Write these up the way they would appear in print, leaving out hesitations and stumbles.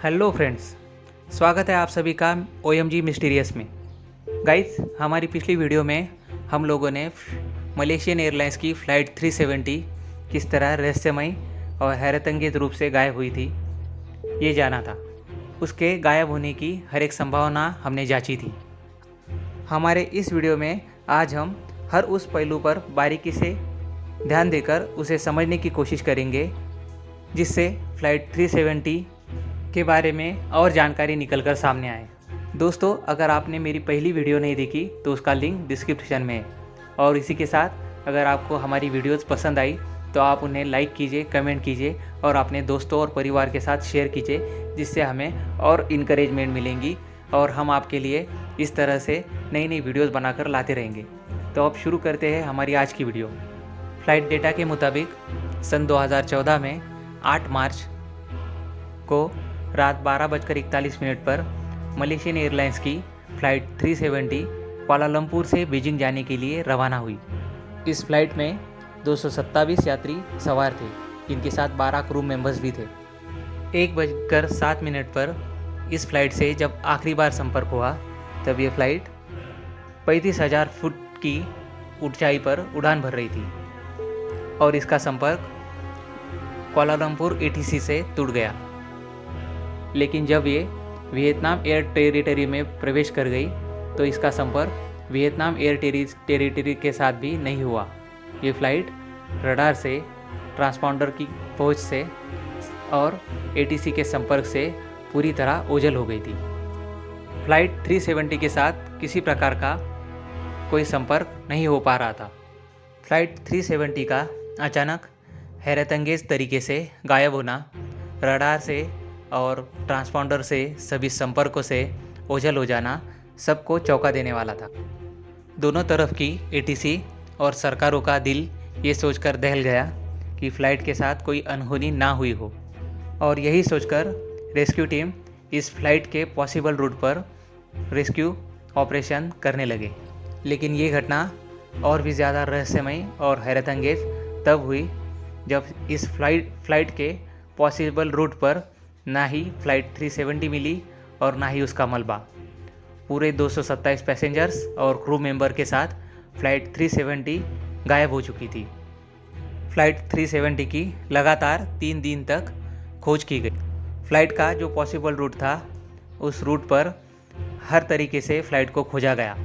Hello friends, स्वागत है आप सभी का OMG मिस्टीरियस में। गाइस, हमारी पिछली वीडियो में हम लोगों ने मलेशियन एयरलाइंस की फ़्लाइट 370 किस तरह रहस्यमय और हैरतअंगेज रूप से गायब हुई थी ये जाना था। उसके गायब होने की हर एक संभावना हमने जांची थी। हमारे इस वीडियो में आज हम हर उस पहलू पर बारीकी से ध्यान देकर उसे समझने की कोशिश करेंगे जिससे फ़्लाइट 370 के बारे में और जानकारी निकल कर सामने आए। दोस्तों, अगर आपने मेरी पहली वीडियो नहीं देखी तो उसका लिंक डिस्क्रिप्शन में है। और इसी के साथ अगर आपको हमारी वीडियोस पसंद आई तो आप उन्हें लाइक कीजिए, कमेंट कीजिए और अपने दोस्तों और परिवार के साथ शेयर कीजिए, जिससे हमें और इनकरेजमेंट मिलेंगी और हम आपके लिए इस तरह से नई नई वीडियोज़ बनाकर लाते रहेंगे। तो अब शुरू करते हैं हमारी आज की वीडियो। फ़्लाइट डेटा के मुताबिक सन 2014 में 8 मार्च को रात 12:41 पर मलेशियन एयरलाइंस की फ़्लाइट 370 कुआलालंपुर से बीजिंग जाने के लिए रवाना हुई। इस फ्लाइट में 227 यात्री सवार थे, जिनके साथ 12 क्रू मेंबर्स भी थे। 1:07 पर इस फ्लाइट से जब आखिरी बार संपर्क हुआ तब ये फ्लाइट 35,000 फुट की ऊंचाई पर उड़ान भर रही थी और इसका संपर्क कुआलालंपुर ATC से टूट गया। लेकिन जब ये वियतनाम एयर टेरिटरी में प्रवेश कर गई तो इसका संपर्क वियतनाम एयर टेरिटरी के साथ भी नहीं हुआ। ये फ्लाइट रडार से, ट्रांसपॉन्डर की पहुंच से और ATC के संपर्क से पूरी तरह ओझल हो गई थी। फ्लाइट 370 के साथ किसी प्रकार का कोई संपर्क नहीं हो पा रहा था। फ्लाइट 370 का अचानक हैरतअंगेज तरीके से गायब होना रडार से और ट्रांसपॉन्डर से सभी संपर्कों से ओझल हो जाना सबको चौंका देने वाला था। दोनों तरफ की ATC और सरकारों का दिल ये सोचकर दहल गया कि फ़्लाइट के साथ कोई अनहोनी ना हुई हो, और यही सोचकर रेस्क्यू टीम इस फ्लाइट के पॉसिबल रूट पर रेस्क्यू ऑपरेशन करने लगे। लेकिन ये घटना और भी ज़्यादा रहस्यमय और हैरतअंगेज तब हुई जब इस फ्लाइट के पॉसिबल रूट पर ना ही फ़्लाइट 370 मिली और ना ही उसका मलबा। पूरे 227 पैसेंजर्स और क्रू मेंबर के साथ फ़्लाइट 370 गायब हो चुकी थी। फ़्लाइट 370 की लगातार 3 दिन तक खोज की गई। फ़्लाइट का जो पॉसिबल रूट था उस रूट पर हर तरीके से फ़्लाइट को खोजा गया।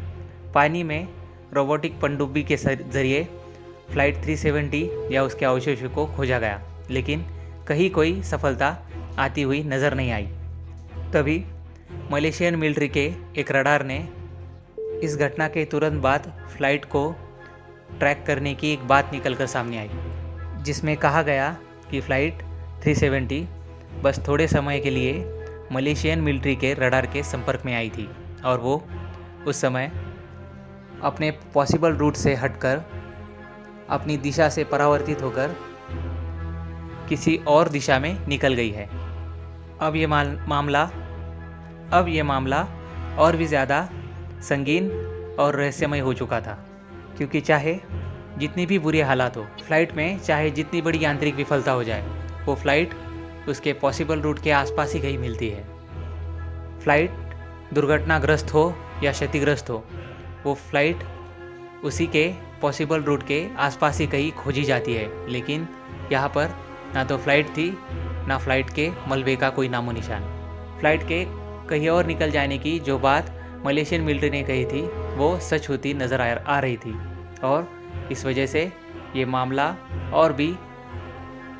पानी में रोबोटिक पनडुब्बी के ज़रिए फ़्लाइट 370 या उसके अवशेषों को खोजा गया, लेकिन कहीं कोई सफलता आती हुई नज़र नहीं आई। तभी मलेशियन मिलिट्री के एक रडार ने इस घटना के तुरंत बाद फ़्लाइट को ट्रैक करने की एक बात निकलकर सामने आई, जिसमें कहा गया कि फ़्लाइट 370 बस थोड़े समय के लिए मलेशियन मिलिट्री के रडार के संपर्क में आई थी और वो उस समय अपने पॉसिबल रूट से हटकर अपनी दिशा से परावर्तित होकर किसी और दिशा में निकल गई है। अब ये मामला और भी ज़्यादा संगीन और रहस्यमय हो चुका था, क्योंकि चाहे जितनी भी बुरी हालात हो, फ्लाइट में चाहे जितनी बड़ी यांत्रिक विफलता हो जाए, वो फ्लाइट उसके पॉसिबल रूट के आसपास ही कहीं मिलती है। फ्लाइट दुर्घटनाग्रस्त हो या क्षतिग्रस्त हो, वो फ्लाइट उसी के पॉसिबल रूट के आसपास ही कहीं खोजी जाती है। लेकिन यहाँ पर ना तो फ्लाइट थी, ना फ्लाइट के मलबे का कोई नामो निशान। फ्लाइट के कहीं और निकल जाने की जो बात मलेशियन मिलिट्री ने कही थी वो सच होती नज़र आ रही थी, और इस वजह से ये मामला और भी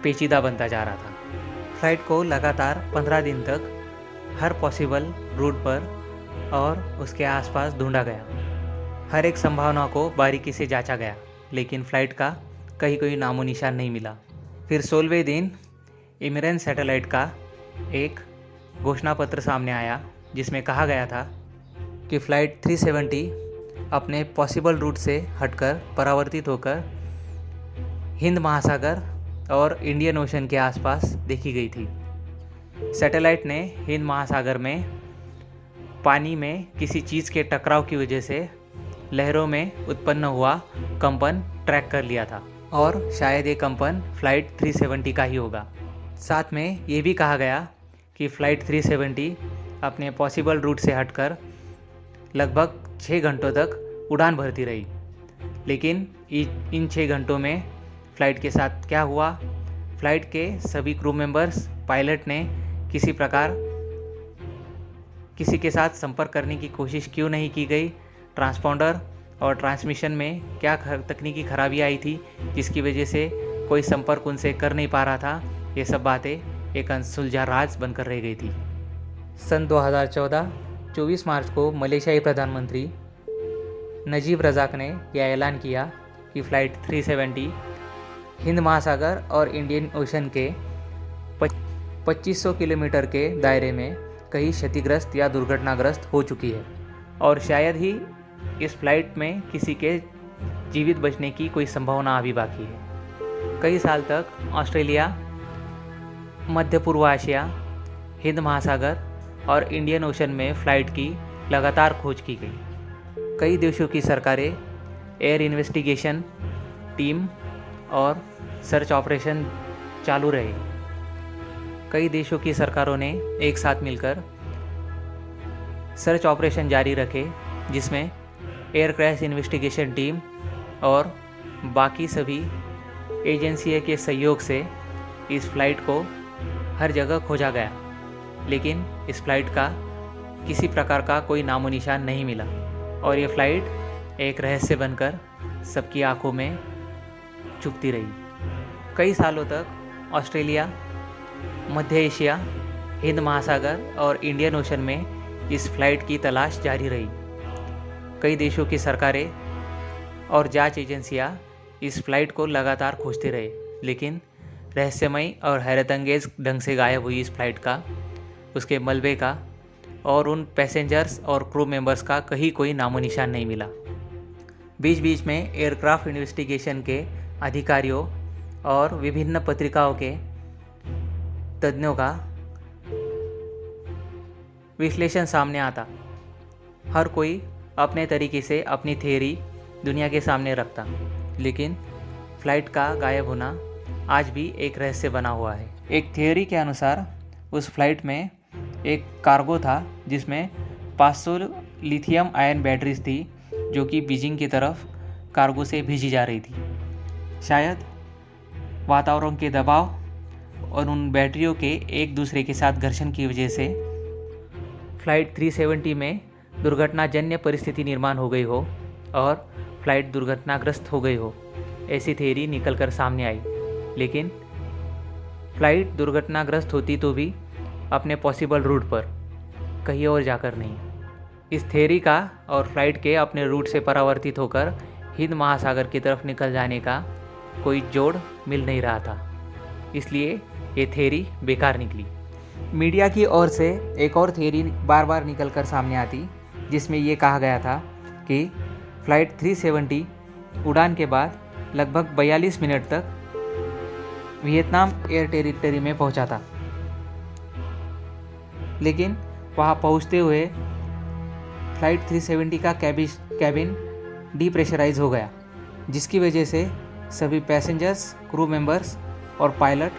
पेचीदा बनता जा रहा था। फ्लाइट को लगातार 15 दिन तक हर पॉसिबल रूट पर और उसके आसपास ढूंढा गया। हर एक संभावना को बारीकी से जांचा गया, लेकिन फ़्लाइट का कहीं कोई नामो निशान नहीं मिला। फिर 16वें दिन इमरन सैटेलाइट का एक घोषणा पत्र सामने आया, जिसमें कहा गया था कि फ़्लाइट 370 अपने पॉसिबल रूट से हटकर परावर्तित होकर हिंद महासागर और इंडियन ओशन के आसपास देखी गई थी। सैटेलाइट ने हिंद महासागर में पानी में किसी चीज़ के टकराव की वजह से लहरों में उत्पन्न हुआ कंपन ट्रैक कर लिया था, और शायद ये कंपन फ़्लाइट 370 का ही होगा। साथ में ये भी कहा गया कि फ़्लाइट 370 अपने पॉसिबल रूट से हटकर लगभग 6 घंटों तक उड़ान भरती रही। लेकिन इन 6 घंटों में फ़्लाइट के साथ क्या हुआ? फ़्लाइट के सभी क्रू मेंबर्स, पायलट ने किसी प्रकार किसी के साथ संपर्क करने की कोशिश क्यों नहीं की गई? ट्रांसपॉन्डर और ट्रांसमिशन में क्या तकनीकी खराबी आई थी जिसकी वजह से कोई संपर्क उनसे कर नहीं पा रहा था? ये सब बातें एक अनसुलझा राज बनकर रह गई थी। सन 2014 24 मार्च को मलेशियाई प्रधानमंत्री नजीब रज़ाक ने यह ऐलान किया कि फ़्लाइट 370 हिंद महासागर और इंडियन ओशन के 2500 किलोमीटर के दायरे में कहीं क्षतिग्रस्त या दुर्घटनाग्रस्त हो चुकी है और शायद ही इस फ्लाइट में किसी के जीवित बचने की कोई संभावना अभी बाकी है। कई साल तक ऑस्ट्रेलिया, मध्य पूर्व एशिया, हिंद महासागर और इंडियन ओशन में फ़्लाइट की लगातार खोज की गई। कई देशों की सरकारें एयर इन्वेस्टिगेशन टीम और सर्च ऑपरेशन चालू रहे। कई देशों की सरकारों ने एक साथ मिलकर सर्च ऑपरेशन जारी रखे, जिसमें एयर क्रैश इन्वेस्टिगेशन टीम और बाकी सभी एजेंसियों के सहयोग से इस फ्लाइट को हर जगह खोजा गया, लेकिन इस फ्लाइट का किसी प्रकार का कोई नामो निशान नहीं मिला और ये फ्लाइट एक रहस्य बनकर सबकी आंखों में छुपती रही। कई सालों तक ऑस्ट्रेलिया, मध्य एशिया, हिंद महासागर और इंडियन ओशन में इस फ्लाइट की तलाश जारी रही। कई देशों की सरकारें और जांच एजेंसियां इस फ्लाइट को लगातार खोजते रहे, लेकिन रहस्यमयी और हैरतअंगेज ढंग से गायब हुई इस फ्लाइट का, उसके मलबे का और उन पैसेंजर्स और क्रू मेंबर्स का कहीं कोई नामो निशान नहीं मिला। बीच बीच में एयरक्राफ्ट इन्वेस्टिगेशन के अधिकारियों और विभिन्न पत्रिकाओं के तज्ञों का विश्लेषण सामने आता। हर कोई अपने तरीके से अपनी थ्योरी दुनिया के सामने रखता, लेकिन फ्लाइट का गायब होना आज भी एक रहस्य बना हुआ है। एक थ्योरी के अनुसार उस फ्लाइट में एक कार्गो था जिसमें 500 लिथियम आयन बैटरीज थी, जो कि बीजिंग की तरफ कार्गो से भेजी जा रही थी। शायद वातावरण के दबाव और उन बैटरियों के एक दूसरे के साथ घर्षण की वजह से फ़्लाइट 370 में दुर्घटनाजन्य परिस्थिति निर्माण हो गई हो और फ्लाइट दुर्घटनाग्रस्त हो गई हो, ऐसी थ्योरी निकल कर सामने आई। लेकिन फ्लाइट दुर्घटनाग्रस्त होती तो भी अपने पॉसिबल रूट पर, कहीं और जाकर नहीं। इस थ्योरी का और फ्लाइट के अपने रूट से परावर्तित होकर हिंद महासागर की तरफ निकल जाने का कोई जोड़ मिल नहीं रहा था, इसलिए ये थ्योरी बेकार निकली। मीडिया की ओर से एक और थ्योरी बार बार निकल कर सामने आती, जिसमें ये कहा गया था कि फ़्लाइट 370 उड़ान के बाद लगभग 42 मिनट तक वियतनाम एयर टेरिटरी में पहुंचा था, लेकिन वहां पहुंचते हुए फ़्लाइट 370 का कैबिन डीप्रेशराइज हो गया, जिसकी वजह से सभी पैसेंजर्स, क्रू मेंबर्स और पायलट,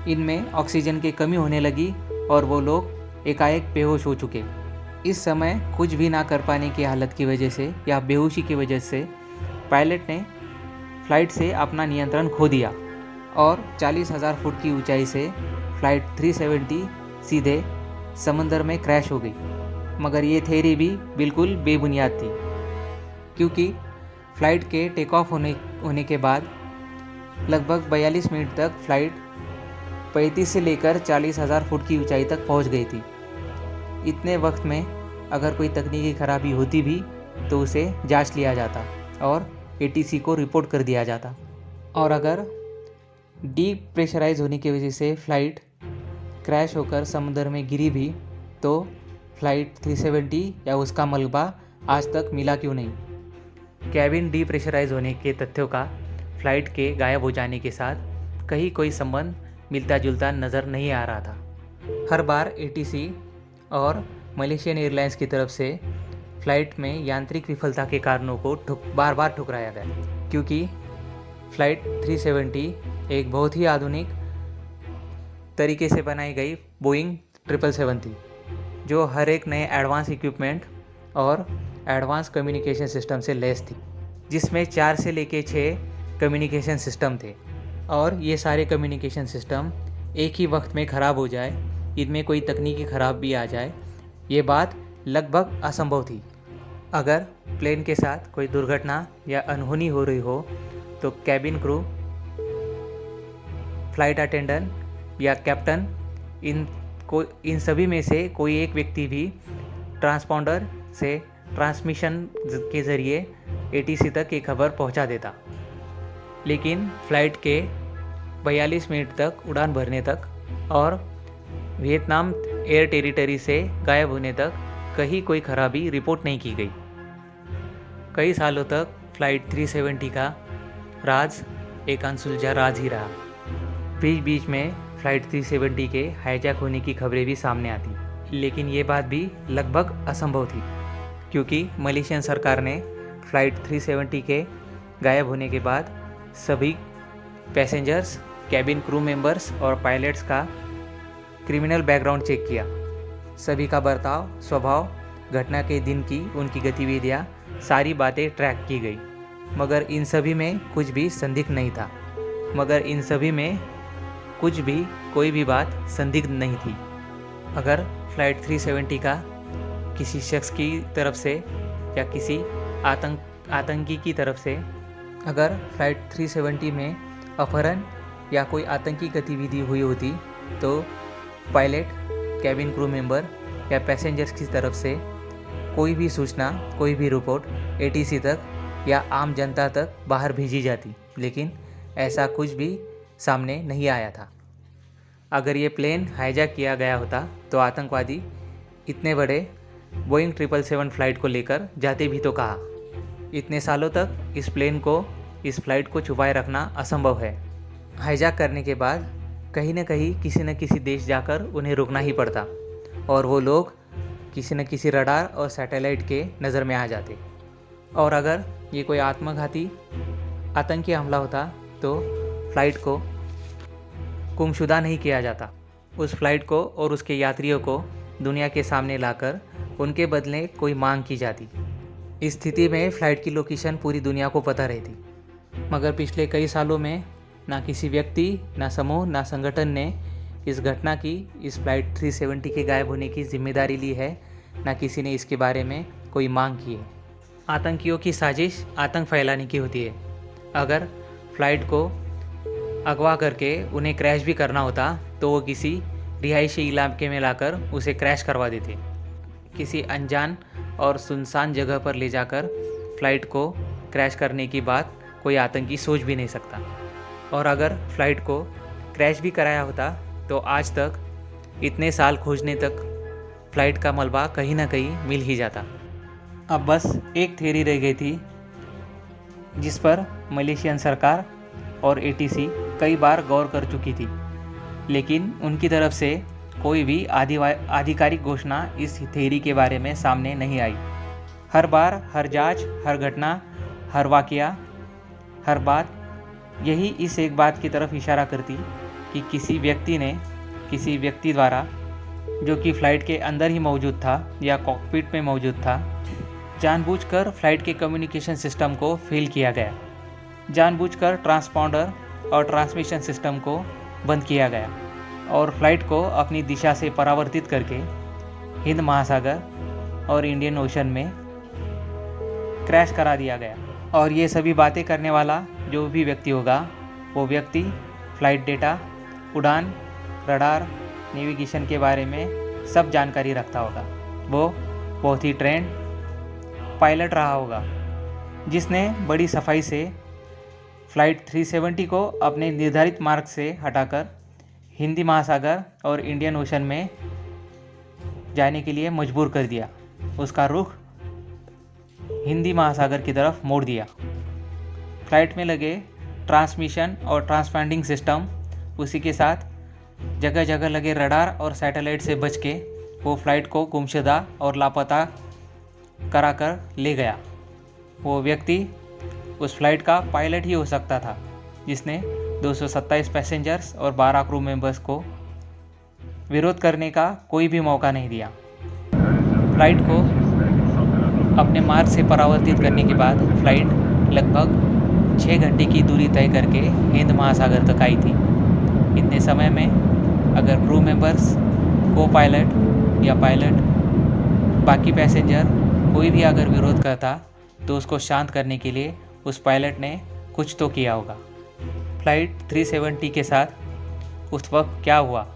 इनमें ऑक्सीजन की कमी होने लगी और वो लोग एकाएक बेहोश हो चुके। इस समय कुछ भी ना कर पाने की हालत की वजह से या बेहोशी की वजह से पायलट ने फ़्लाइट से अपना नियंत्रण खो दिया और 40,000 फुट की ऊंचाई से फ़्लाइट 370 सीधे समंदर में क्रैश हो गई। मगर ये थ्योरी भी बिल्कुल बेबुनियाद थी, क्योंकि फ़्लाइट के टेक ऑफ होने के बाद लगभग 42 मिनट तक फ़्लाइट 35 से लेकर 40,000 फुट की ऊंचाई तक पहुंच गई थी। इतने वक्त में अगर कोई तकनीकी खराबी होती भी तो उसे जांच लिया जाता और एटीसी को रिपोर्ट कर दिया जाता, और अगर डीप प्रेशराइज होने की वजह से फ़्लाइट क्रैश होकर समुद्र में गिरी भी तो फ़्लाइट 370 या उसका मलबा आज तक मिला क्यों नहीं। कैबिन डीप्रेशराइज होने के तथ्यों का फ़्लाइट के गायब हो जाने के साथ कहीं कोई संबंध मिलता जुलता नज़र नहीं आ रहा था। हर बार एटीसी और मलेशियन एयरलाइंस की तरफ से फ़्लाइट में यांत्रिक विफलता के कारणों को बार बार ठुकराया गया, क्योंकि फ़्लाइट 370 एक बहुत ही आधुनिक तरीके से बनाई गई बोइंग 777 थी, जो हर एक नए एडवांस इक्विपमेंट और एडवांस कम्युनिकेशन सिस्टम से लैस थी, जिसमें 4 से लेके 6 कम्युनिकेशन सिस्टम थे। और ये सारे कम्युनिकेशन सिस्टम एक ही वक्त में ख़राब हो जाए, इनमें कोई तकनीकी ख़राब भी आ जाए, ये बात लगभग असंभव थी। अगर प्लेन के साथ कोई दुर्घटना या अनहोनी हो रही हो तो कैबिन क्रू, फ्लाइट अटेंडेंट या कैप्टन, इन सभी में से कोई एक व्यक्ति भी ट्रांसपॉन्डर से ट्रांसमिशन के ज़रिए एटीसी तक ये खबर पहुंचा देता। लेकिन फ़्लाइट के 42 मिनट तक उड़ान भरने तक और वियतनाम एयर टेरिटरी से गायब होने तक कहीं कोई खराबी रिपोर्ट नहीं की गई। कई सालों तक फ़्लाइट 370 का राज एक अनसुलझा राज ही रहा। बीच बीच में फ़्लाइट 370 के हाईजैक होने की खबरें भी सामने आती, लेकिन ये बात भी लगभग असंभव थी, क्योंकि मलेशियन सरकार ने फ़्लाइट 370 के गायब होने के बाद सभी पैसेंजर्स, कैबिन क्रू मेंबर्स और पायलट्स का क्रिमिनल बैकग्राउंड चेक किया। सभी का बर्ताव, स्वभाव, घटना के दिन की उनकी गतिविधियाँ, सारी बातें ट्रैक की गई, मगर इन सभी में कुछ भी संदिग्ध नहीं था। कोई भी बात संदिग्ध नहीं थी। अगर फ़्लाइट 370 का किसी शख्स की तरफ से या किसी आतंकी की तरफ से अगर फ़्लाइट 370 में अपहरण या कोई आतंकी गतिविधि हुई होती तो पायलट, कैबिन क्रू मेंबर या पैसेंजर्स की तरफ से कोई भी सूचना, कोई भी रिपोर्ट एटीसी तक या आम जनता तक बाहर भेजी जाती, लेकिन ऐसा कुछ भी सामने नहीं आया था। अगर ये प्लेन हाईजैक किया गया होता तो आतंकवादी इतने बड़े बोइंग 777 फ़्लाइट को लेकर जाते भी तो कहा। इतने सालों तक इस फ़्लाइट को छुपाए रखना असंभव है। हाईजैक करने के बाद कहीं न कहीं किसी न किसी देश जाकर उन्हें रुकना ही पड़ता और वो लोग किसी न किसी रडार और सैटेलाइट के नज़र में आ जाते। और अगर ये कोई आत्मघाती आतंकी हमला होता तो फ़्लाइट को गुमशुदा नहीं किया जाता। उस फ़्लाइट को और उसके यात्रियों को दुनिया के सामने लाकर उनके बदले कोई मांग की जाती। इस स्थिति में फ़्लाइट की लोकेशन पूरी दुनिया को पता रहती। मगर पिछले कई सालों में ना किसी व्यक्ति, ना समूह, ना संगठन ने इस घटना की, इस फ़्लाइट 370 के गायब होने की जिम्मेदारी ली है, ना किसी ने इसके बारे में कोई मांग की है। आतंकियों की साजिश आतंक फैलाने की होती है। अगर फ़्लाइट को अगवा करके उन्हें क्रैश भी करना होता तो वो किसी रिहायशी इलाके में लाकर उसे क्रैश करवा देते। किसी अनजान और सुनसान जगह पर ले जाकर फ़्लाइट को क्रैश करने की बात कोई आतंकी सोच भी नहीं सकता। और अगर फ़्लाइट को क्रैश भी कराया होता तो आज तक इतने साल खोजने तक फ़्लाइट का मलबा कहीं ना कहीं मिल ही जाता। अब बस एक थियरी रह गई थी जिस पर मलेशियन सरकार और एटीसी कई बार गौर कर चुकी थी, लेकिन उनकी तरफ से कोई भी आधिकारिक घोषणा इस थियरी के बारे में सामने नहीं आई। हर बार, हर जांच, हर घटना, हर वाकया, हर बात यही इस एक बात की तरफ इशारा करती कि किसी व्यक्ति द्वारा, जो कि फ़्लाइट के अंदर ही मौजूद था या कॉकपिट में मौजूद था, जानबूझकर फ़्लाइट के कम्युनिकेशन सिस्टम को फेल किया गया। जानबूझकर ट्रांसपॉन्डर और ट्रांसमिशन सिस्टम को बंद किया गया और फ़्लाइट को अपनी दिशा से परावर्तित करके हिंद महासागर और इंडियन ओशन में क्रैश करा दिया गया। और ये सभी बातें करने वाला जो भी व्यक्ति होगा, वो व्यक्ति फ़्लाइट डेटा, उड़ान, रडार, नेविगेशन के बारे में सब जानकारी रखता होगा। वो बहुत ही ट्रेंड पायलट रहा होगा जिसने बड़ी सफाई से फ़्लाइट 370 को अपने निर्धारित मार्ग से हटाकर हिंदी महासागर और इंडियन ओशन में जाने के लिए मजबूर कर दिया। उसका रुख हिंदी महासागर की तरफ मोड़ दिया। फ़्लाइट में लगे ट्रांसमिशन और ट्रांसपॉन्डिंग सिस्टम, उसी के साथ जगह जगह लगे रडार और सैटेलाइट से बच के वो फ़्लाइट को गुमशुदा और लापता कराकर ले गया। वो व्यक्ति उस फ़्लाइट का पायलट ही हो सकता था जिसने 227 पैसेंजर्स और 12 क्रू मेंबर्स को विरोध करने का कोई भी मौका नहीं दिया। फ्लाइट को अपने मार्ग से परावर्तित करने के बाद फ्लाइट लगभग 6 घंटे की दूरी तय करके हिंद महासागर तक आई थी। इतने समय में अगर क्रू मेंबर्स, को पायलट या पायलट, बाकी पैसेंजर कोई भी अगर विरोध करता तो उसको शांत करने के लिए उस पायलट ने कुछ तो किया होगा। फ्लाइट 370 के साथ उस वक्त क्या हुआ,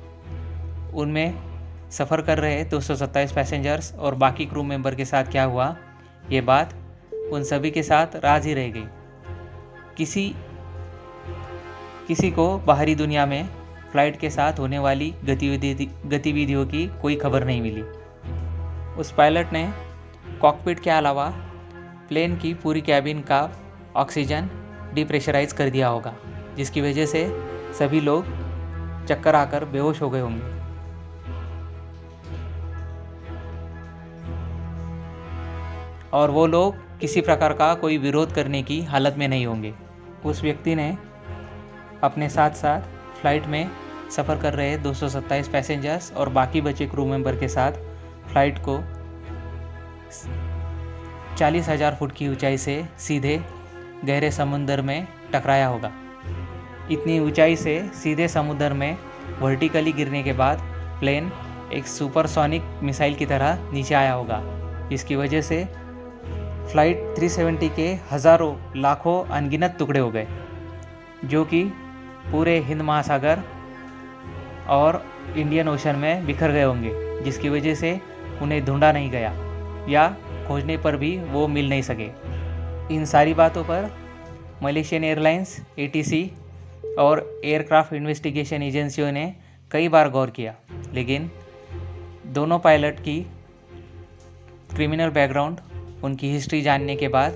उनमें सफ़र कर रहे 227 पैसेंजर्स और बाकी क्रू मेंबर के साथ क्या हुआ, ये बात उन सभी के साथ राज ही रह गई। किसी को बाहरी दुनिया में फ़्लाइट के साथ होने वाली गतिविधियों की कोई खबर नहीं मिली। उस पायलट ने कॉकपिट के अलावा प्लेन की पूरी कैबिन का ऑक्सीजन डिप्रेशराइज कर दिया होगा, जिसकी वजह से सभी लोग चक्कर आकर बेहोश हो गए होंगे। और वो लोग किसी प्रकार का कोई विरोध करने की हालत में नहीं होंगे। उस व्यक्ति ने अपने साथ साथ फ़्लाइट में सफ़र कर रहे 227 पैसेंजर्स और बाकी बचे क्रू मेंबर के साथ फ़्लाइट को 40,000 फुट की ऊंचाई से सीधे गहरे समुद्र में टकराया होगा। इतनी ऊंचाई से सीधे समुद्र में वर्टिकली गिरने के बाद प्लेन एक सुपरसोनिक मिसाइल की तरह नीचे आया होगा, जिसकी वजह से फ़्लाइट 370 के हज़ारों लाखों अनगिनत टुकड़े हो गए, जो कि पूरे हिंद महासागर और इंडियन ओशन में बिखर गए होंगे, जिसकी वजह से उन्हें ढूंढा नहीं गया या खोजने पर भी वो मिल नहीं सके। इन सारी बातों पर मलेशियन एयरलाइंस, ATC और एयरक्राफ्ट इन्वेस्टिगेशन एजेंसियों ने कई बार गौर किया, लेकिन दोनों पायलट की क्रिमिनल बैकग्राउंड, उनकी हिस्ट्री जानने के बाद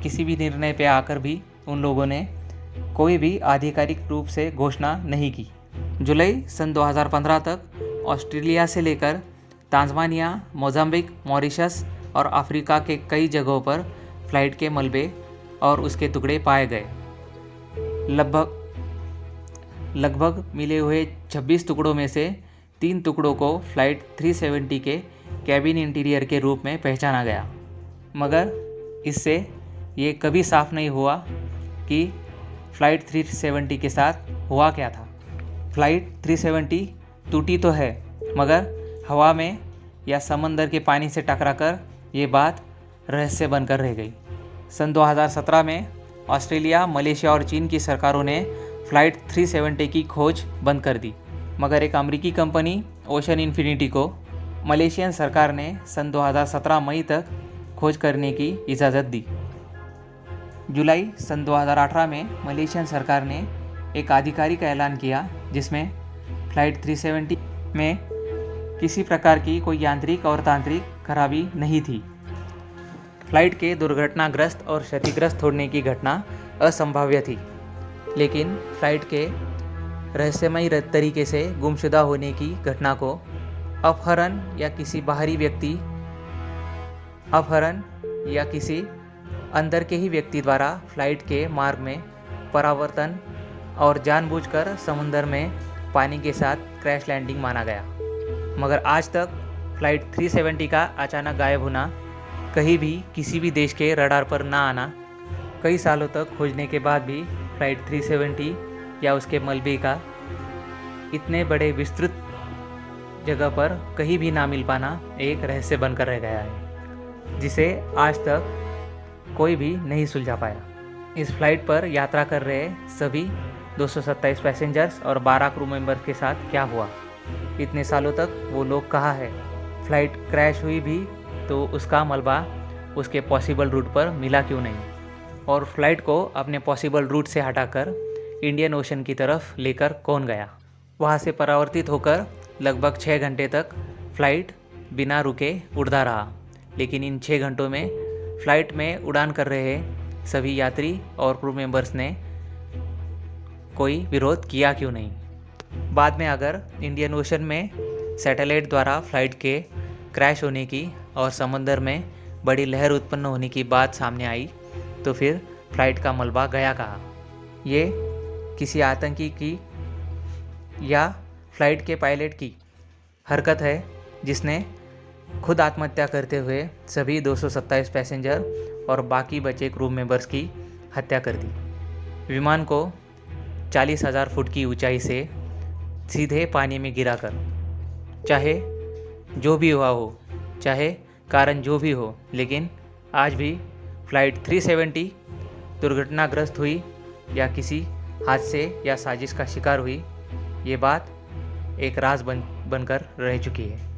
किसी भी निर्णय पे आकर भी उन लोगों ने कोई भी आधिकारिक रूप से घोषणा नहीं की। जुलाई सन 2015 तक ऑस्ट्रेलिया से लेकर तांजानिया, मोजाम्बिक, मॉरिशस और अफ्रीका के कई जगहों पर फ़्लाइट के मलबे और उसके टुकड़े पाए गए। लगभग मिले हुए 26 टुकड़ों में से 3 टुकड़ों को फ़्लाइट 370 के कैबिन इंटीरियर के रूप में पहचाना गया, मगर इससे ये कभी साफ नहीं हुआ कि फ़्लाइट 370 के साथ हुआ क्या था। फ़्लाइट 370 टूटी तो है, मगर हवा में या समंदर के पानी से टकराकर ये बात रहस्य बनकर रह गई। सन 2017 में ऑस्ट्रेलिया, मलेशिया और चीन की सरकारों ने फ़्लाइट 370 की खोज बंद कर दी, मगर एक अमेरिकी कंपनी ओशन इन्फिनिटी को मलेशियन सरकार ने सन 2017 मई तक खोज करने की इजाज़त दी। जुलाई सन 2018 में मलेशियन सरकार ने एक आधिकारिक ऐलान किया, जिसमें फ़्लाइट 370 में किसी प्रकार की कोई यांत्रिक और तांत्रिक खराबी नहीं थी। फ़्लाइट के दुर्घटनाग्रस्त और क्षतिग्रस्त होने की घटना असंभाव्य थी, लेकिन फ़्लाइट के रहस्यमयी तरीके से गुमशुदा होने की घटना को अपहरण या किसी बाहरी व्यक्ति या किसी अंदर के ही व्यक्ति द्वारा फ़्लाइट के मार्ग में परावर्तन और जानबूझकर समुद्र में पानी के साथ क्रैश लैंडिंग माना गया। मगर आज तक फ़्लाइट 370 का अचानक गायब होना, कहीं भी किसी भी देश के रडार पर ना आना, कई सालों तक खोजने के बाद भी फ़्लाइट 370 या उसके मलबे का इतने बड़े विस्तृत जगह पर कहीं भी ना मिल पाना एक रहस्य बनकर रह गया है, जिसे आज तक कोई भी नहीं सुलझा पाया। इस फ्लाइट पर यात्रा कर रहे सभी 227 पैसेंजर्स और 12 क्रू मेंबर्स के साथ क्या हुआ, इतने सालों तक वो लोग कहाँ है, फ़्लाइट क्रैश हुई भी तो उसका मलबा उसके पॉसिबल रूट पर मिला क्यों नहीं, और फ्लाइट को अपने पॉसिबल रूट से हटाकर इंडियन ओशन की तरफ लेकर कौन गया। वहाँ से परावर्तित होकर लगभग 6 घंटे तक फ़्लाइट बिना रुके उड़ता रहा, लेकिन इन 6 घंटों में फ़्लाइट में उड़ान कर रहे सभी यात्री और क्रू मेंबर्स ने कोई विरोध किया क्यों नहीं। बाद में अगर इंडियन ओशन में सैटेलाइट द्वारा फ़्लाइट के क्रैश होने की और समुद्र में बड़ी लहर उत्पन्न होने की बात सामने आई, तो फिर फ़्लाइट का मलबा गया कहाँ। ये किसी आतंकी की या फ्लाइट के पायलट की हरकत है जिसने खुद आत्महत्या करते हुए सभी 227 पैसेंजर और बाकी बचे क्रू मेंबर्स की हत्या कर दी। विमान को 40,000 फुट की ऊंचाई से सीधे पानी में गिराकर, चाहे जो भी हुआ हो, चाहे कारण जो भी हो, लेकिन आज भी फ्लाइट 370 दुर्घटनाग्रस्त हुई या किसी हादसे या साजिश का शिकार हुई, ये बात एक राज बनकर रह चुकी है।